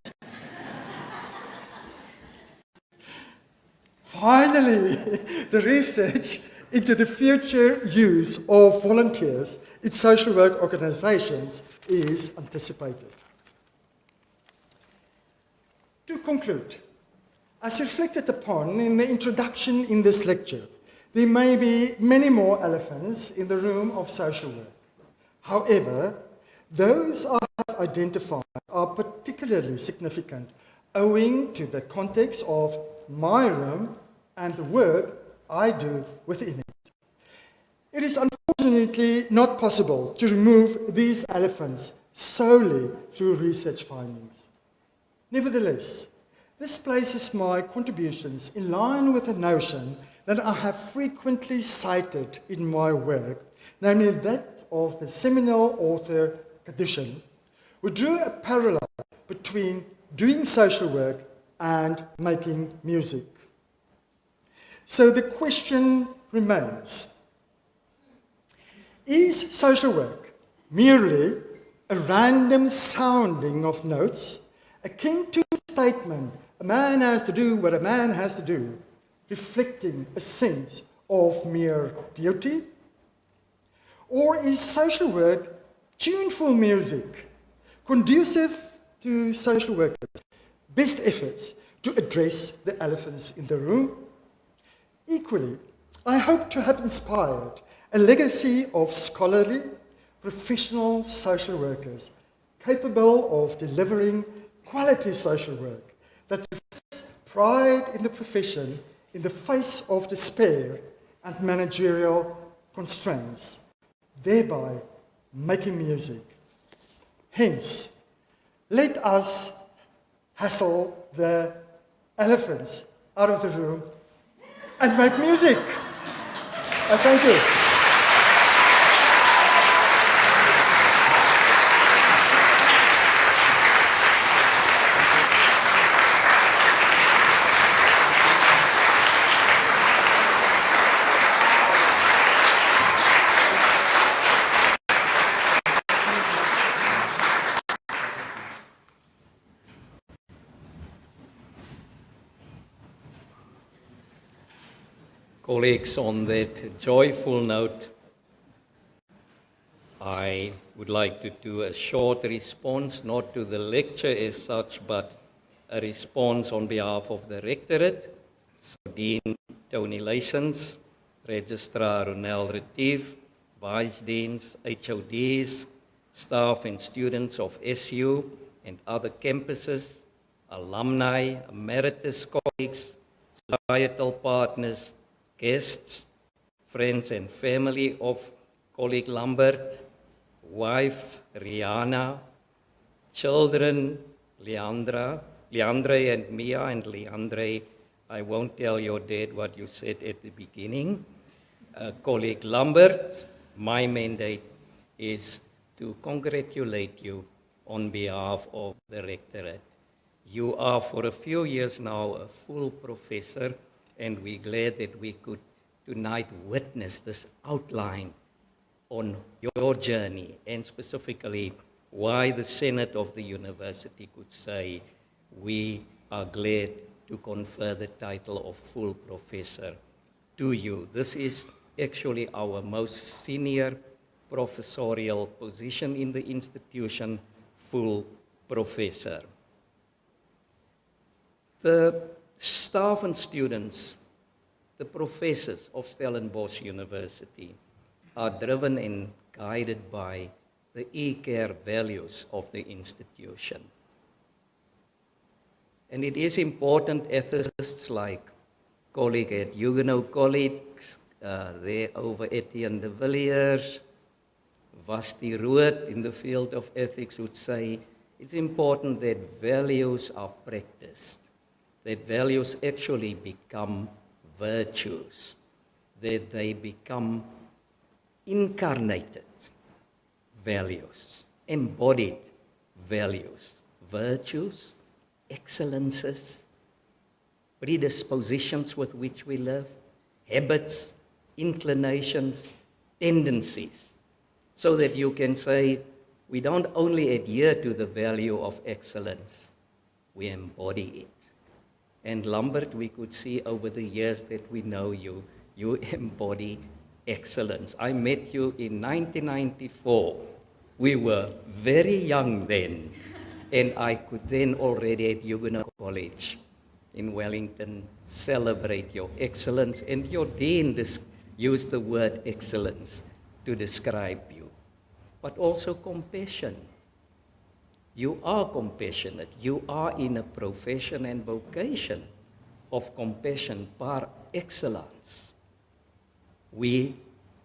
Finally, the research into the future use of volunteers in social work organizations is anticipated. To conclude, as reflected upon in the introduction in this lecture, there may be many more elephants in the room of social work. However, those I have identified are particularly significant owing to the context of my room and the work I do within it. It is unfortunately not possible to remove these elephants solely through research findings. Nevertheless, this places my contributions in line with a notion that I have frequently cited in my work, namely that of the seminal author Kadishan, who drew a parallel between doing social work and making music. So the question remains, is social work merely a random sounding of notes, akin to the statement, a man has to do what a man has to do, reflecting a sense of mere duty? Or is social work tuneful music, conducive to social workers' best efforts to address the elephants in the room? Equally, I hope to have inspired a legacy of scholarly, professional social workers capable of delivering quality social work that reflects pride in the profession in the face of despair and managerial constraints, thereby making music. Hence, let us hustle the elephants out of the room and make music. Thank you. Colleagues, on that joyful note, I would like to do a short response, not to the lecture as such, but a response on behalf of the Rectorate. So Dean Tony Lysons, Registrar Ronel Retief, Vice Deans, HODs, staff and students of SU and other campuses, alumni, emeritus colleagues, societal partners, guests, friends and family of colleague Lambert, wife Rihanna, children Leandre and Mia, and Leandre, I won't tell your dad what you said at the beginning. Colleague Lambert, my mandate is to congratulate you on behalf of the Rectorate. You are for a few years now a full professor, and we're glad that we could tonight witness this outline on your journey, and specifically why the Senate of the university could say we are glad to confer the title of full professor to you. This is actually our most senior professorial position in the institution, full professor. The staff and students, the professors of Stellenbosch University, are driven and guided by the e-care values of the institution. And it is important, ethicists like colleague at Huguenot College, there over Etienne de Villiers, Vasti Rood in the field of ethics would say, it's important that values are practiced, that values actually become virtues, that they become incarnated values, embodied values, virtues, excellences, predispositions with which we live, habits, inclinations, tendencies, so that you can say, we don't only adhere to the value of excellence, we embody it. And Lambert, we could see over the years that we know you, you embody excellence. I met you in 1994. We were very young then, and I could then already at Huguenot College in Wellington celebrate your excellence, and your dean used the word excellence to describe you, but also compassion. You are compassionate. You are in a profession and vocation of compassion par excellence. We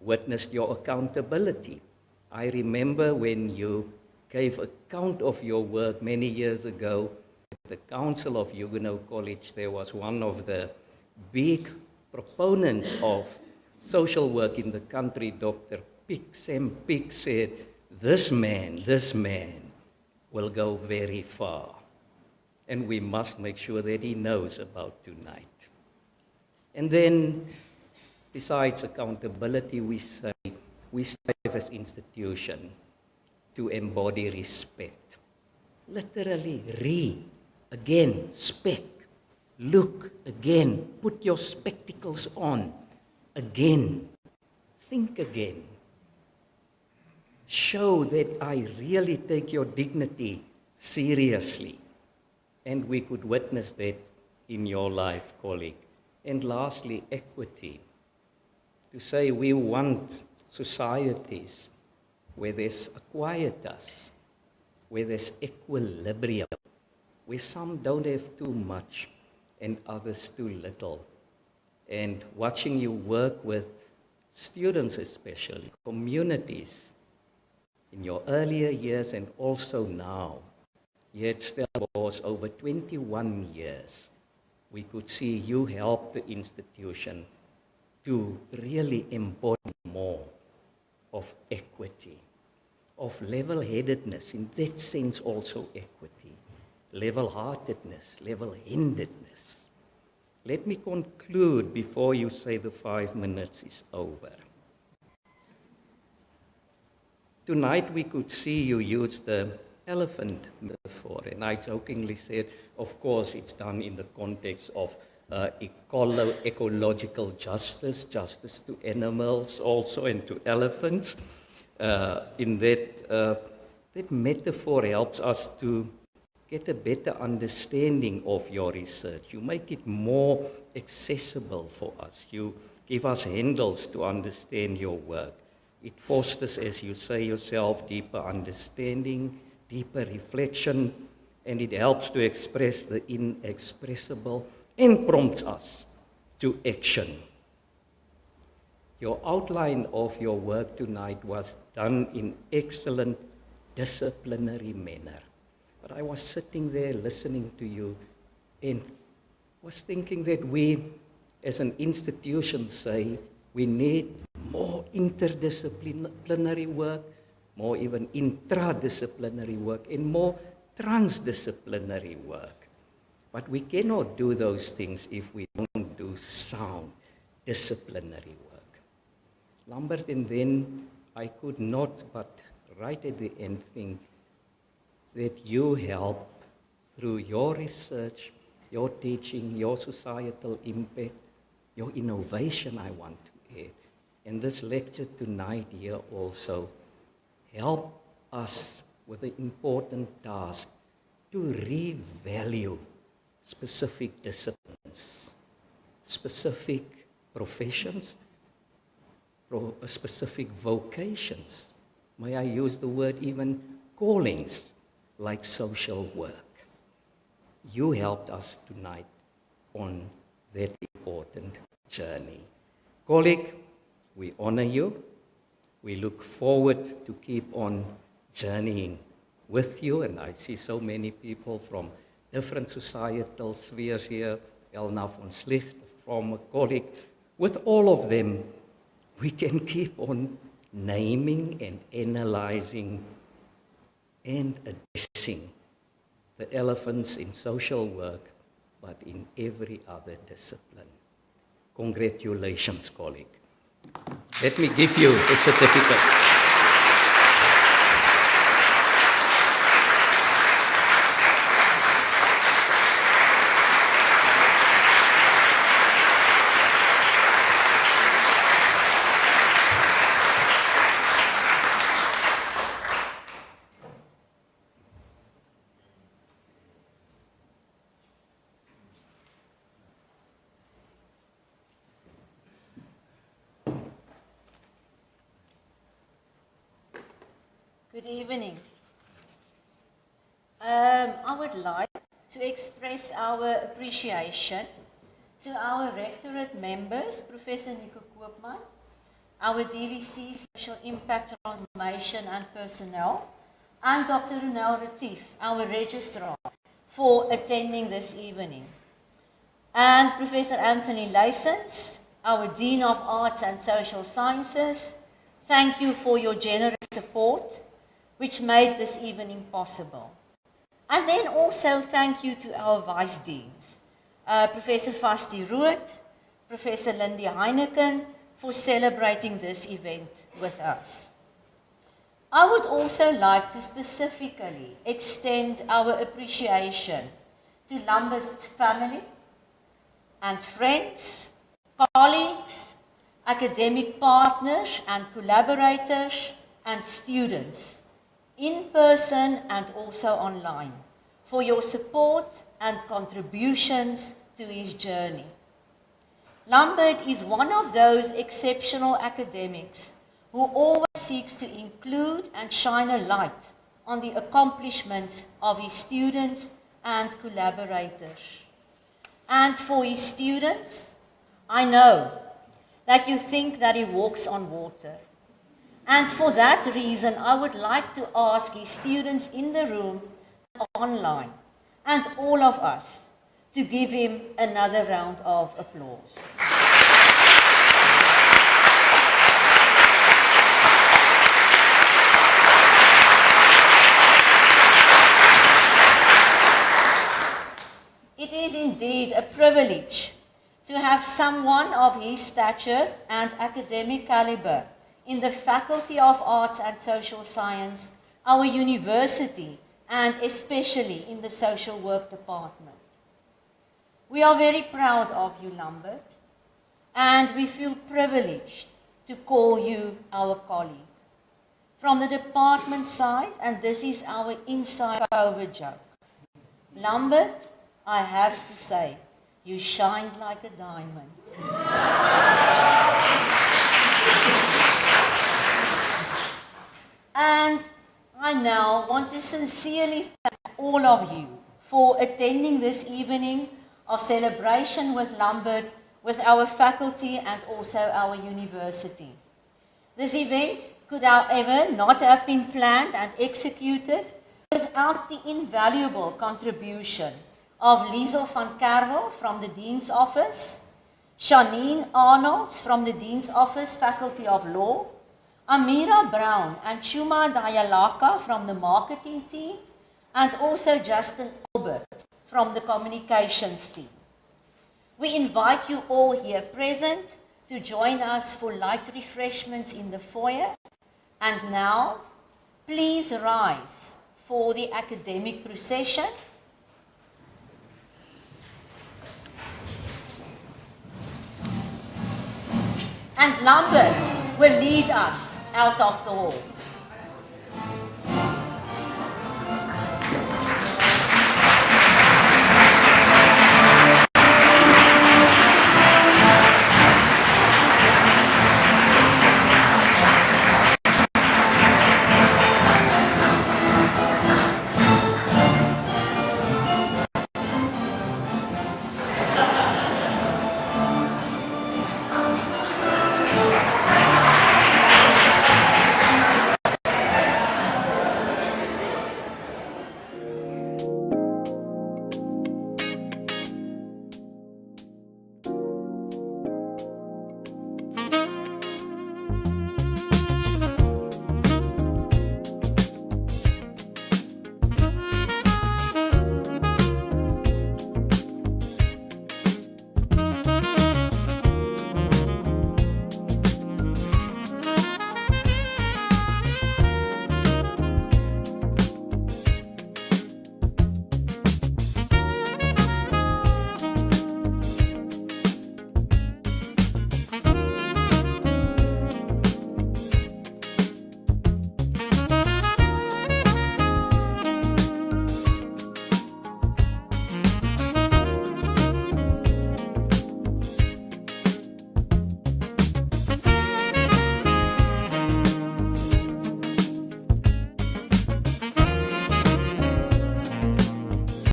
witnessed your accountability. I remember when you gave account of your work many years ago at the Council of Huguenot College. There was one of the big proponents of social work in the country, Dr. Pick, Sam Pick, said, this man will go very far. And we must make sure that he knows about tonight. And then, besides accountability, we say, we strive as institution to embody respect. Literally, again, spec, look, again, put your spectacles on, again, think again. Show that I really take your dignity seriously. And we could witness that in your life, colleague. And lastly, equity. To say we want societies where there's a quietus, where there's equilibrium, where some don't have too much and others too little. And watching you work with students especially, communities, in your earlier years and also now, here at Stellenbosch over 21 years, we could see you help the institution to really embody more of equity, of level-headedness, in that sense also equity, level-heartedness, level-handedness. Let me conclude before you say the 5 minutes is over. Tonight we could see you use the elephant metaphor, and I jokingly said, of course, it's done in the context of ecological justice, justice to animals also and to elephants. In that metaphor helps us to get a better understanding of your research. You make it more accessible for us. You give us handles to understand your work. It fosters, as you say yourself, deeper understanding, deeper reflection, and it helps to express the inexpressible and prompts us to action. Your outline of your work tonight was done in excellent disciplinary manner. But I was sitting there listening to you and was thinking that we, as an institution, say we need more interdisciplinary work, more even intradisciplinary work, and more transdisciplinary work. But we cannot do those things if we don't do sound disciplinary work. Lambert, and then I could not but right at the end think that you help through your research, your teaching, your societal impact, your innovation, I want to add. And this lecture tonight here also help us with the important task to revalue specific disciplines, specific professions, specific vocations. May I use the word even callings, like social work. You helped us tonight on that important journey. Colleague, we honor you. We look forward to keep on journeying with you, and I see so many people from different societal spheres here, Elna von Slicht, from a colleague. With all of them, we can keep on naming and analyzing and addressing the elephants in social work, but in every other discipline. Congratulations, colleague. Let me give you a certificate. Good evening. I would like to express our appreciation to our rectorate members, Professor Nico Koopman, our DVC Social Impact Transformation and Personnel, and Dr. Ronel Retief, our registrar, for attending this evening. And Professor Anthony Lysons, our Dean of Arts and Social Sciences, thank you for your generous support, which made this evening possible. And then also thank you to our Vice Deans, Professor Vasti Rood, Professor Lindy Heineken, for celebrating this event with us. I would also like to specifically extend our appreciation to Lambert's family and friends, colleagues, academic partners and collaborators, and students, in person and also online, for your support and contributions to his journey. Lambert is one of those exceptional academics who always seeks to include and shine a light on the accomplishments of his students and collaborators. And for his students, I know that you think that he walks on water. And for that reason, I would like to ask his students in the room, online, and all of us to give him another round of applause. It is indeed a privilege to have someone of his stature and academic caliber in the Faculty of Arts and Social Science, our university, and especially in the Social Work Department. We are very proud of you, Lambert, and we feel privileged to call you our colleague. From the department side, and this is our inside COVID joke, Lambert, I have to say, you shined like a diamond. And I now want to sincerely thank all of you for attending this evening of celebration with Lambert, with our faculty and also our university. This event could, however, not have been planned and executed without the invaluable contribution of Liesel van Kerwel from the Dean's Office, Shanine Arnolds from the Dean's Office, Faculty of Law, Amira Brown and Shuma Dayalaka from the marketing team, and also Justin Albert from the communications team. We invite you all here present to join us for light refreshments in the foyer. And now, please rise for the academic procession. And Lambert will lead us out of the hall.